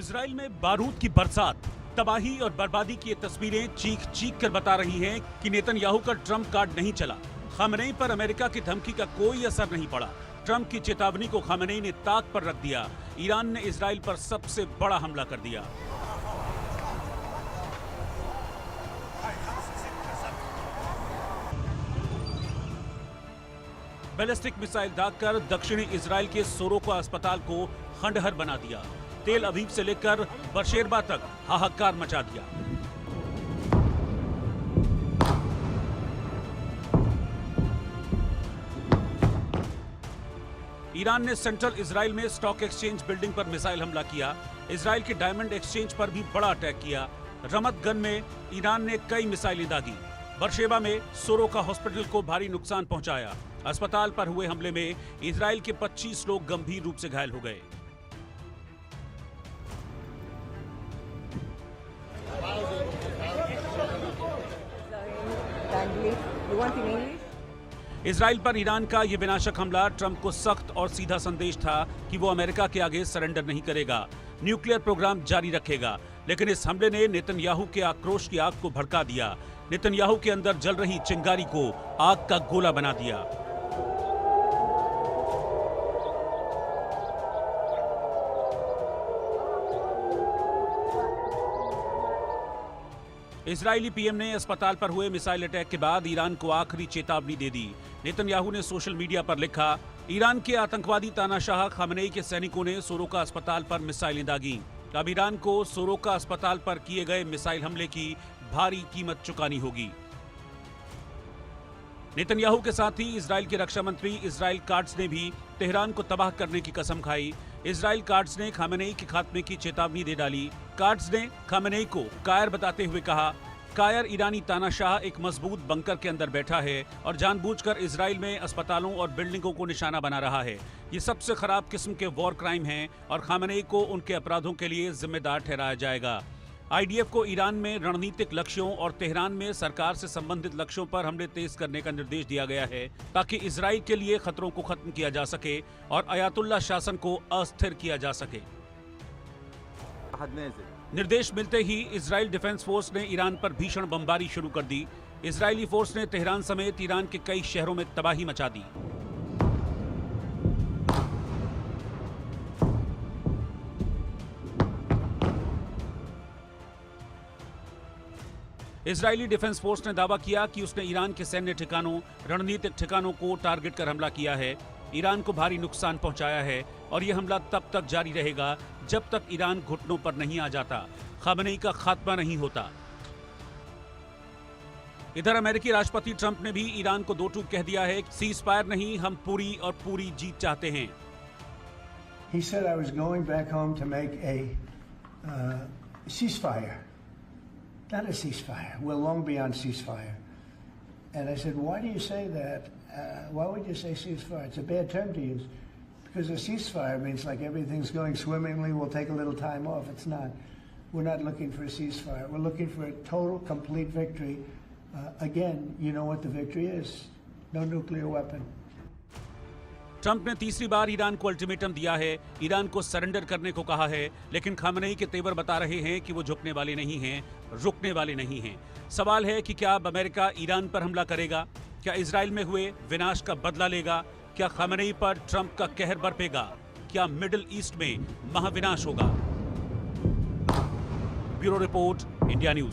Israel में बारूद की बरसात, तबाही और बर्बादी की ये तस्वीरें चीख चीख कर बता रही हैं कि नेतन्याहू का ट्रम्प कार्ड नहीं चला। खामेनेई पर अमेरिका की धमकी का कोई असर नहीं पड़ा। ट्रम्प की चेतावनी को खामेनेई ने ताक पर रख दिया। ईरान ने इजराइल पर सबसे बड़ा हमला कर दिया। बैलिस्टिक मिसाइल दागकर दक्षिणी इजराइल के सोरोका अस्पताल को खंडहर बना दिया। तेल अवीव से लेकर बशेरबा तक हाहाकार मचा दिया। ईरान ने सेंट्रल इजराइल में स्टॉक एक्सचेंज बिल्डिंग पर मिसाइल हमला किया। इजराइल के डायमंड एक्सचेंज पर भी बड़ा अटैक किया। रमत गन में ईरान ने कई मिसाइलें दागी। बरशेबा में सोरोका हॉस्पिटल को भारी नुकसान पहुंचाया। अस्पताल पर हुए हमले में इजराइल के 25 लोग गंभीर रूप से घायल हो गए। इजराइल पर ईरान का यह विनाशक हमला ट्रंप को सख्त और सीधा संदेश था कि वो अमेरिका के आगे सरेंडर नहीं करेगा, न्यूक्लियर प्रोग्राम जारी रखेगा। लेकिन इस हमले ने नेतन्याहू के आक्रोश की आग को भड़का दिया। नेतन्याहू के अंदर जल रही चिंगारी को आग का गोला बना दिया। इजरायली पीएम ने अस्पताल पर हुए मिसाइल अटैक के बाद ईरान को आखिरी चेतावनी दे दी। नेतन्याहू ने सोशल मीडिया पर लिखा, ईरान के आतंकवादी तानाशाह खामेनेई के सैनिकों ने सोरोका अस्पताल पर मिसाइलें दागी। अब ईरान को सोरोका अस्पताल पर किए गए मिसाइल हमले की भारी कीमत चुकानी होगी। नेतन्याहू के साथ ही इजराइल के रक्षा मंत्री इजराइल काट्ज ने भी तेहरान को तबाह करने की कसम खाई। इजराइल काट्ज ने खामेनेई के खात्मे की चेतावनी दे डाली। काट्ज ने खामेनेई को कायर बताते हुए कहा, कायर ईरानी तानाशाह एक मजबूत बंकर के अंदर बैठा है और जानबूझकर इजराइल में अस्पतालों और बिल्डिंगों को निशाना बना रहा है। ये सबसे खराब किस्म के वॉर क्राइम हैं और खामेनेई को उनके अपराधों के लिए जिम्मेदार ठहराया जाएगा। आईडीएफ को ईरान में रणनीतिक लक्ष्यों और तेहरान में सरकार से संबंधित लक्ष्यों पर हमले तेज करने का निर्देश दिया गया है ताकि इजराइल के लिए खतरों को खत्म किया जा सके और अयातुल्ला शासन को अस्थिर किया जा सके। निर्देश मिलते ही इजराइल डिफेंस फोर्स ने ईरान पर भीषण बमबारी शुरू कर दी। इजरायली फोर्स ने तेहरान समेत ईरान के कई शहरों में तबाही मचा दी। इजरायली डिफेंस फोर्स ने दावा किया कि उसने ईरान के सैन्य ठिकानों, रणनीतिक ठिकानों को टारगेट कर हमला किया है, ईरान को भारी नुकसान पहुंचाया है और यह हमला तब तक जारी रहेगा जब तक ईरान घुटनों पर नहीं आ जाता, खामेनेई का खात्मा नहीं होता। इधर अमेरिकी राष्ट्रपति ट्रंप ने भी ईरान को दो टूक कह दिया है, सीज फायर नहीं, हम पूरी और पूरी जीत चाहते हैं। He said I was going back home to make a ceasefire. Not a ceasefire. We're long beyond ceasefire. And I said, why do you say that? Why would you say ceasefire? It's a bad term to use. Because a ceasefire means like everything's going swimmingly, we'll take a little time off. It's not. We're not looking for a ceasefire. We're looking for a total, complete victory. Again, you know what the victory is. No nuclear weapon. Trump ने तीसरी बार Iran को ultimatum दिया है, Iran को surrender करने को कहा है, लेकिन खामेनेई के तेवर बता रहे हैं कि वो झुकने वाले नहीं हैं, रुकने वाले नहीं हैं। सवाल है कि क्या अब अमेरिका ईरान पर हमला करेगा? क्या इजराइल में हुए विनाश का बदला लेगा? क्या खामेनेई पर ट्रंप का कहर बरपेगा? क्या मिडिल ईस्ट में महाविनाश होगा? Bureau report, India news.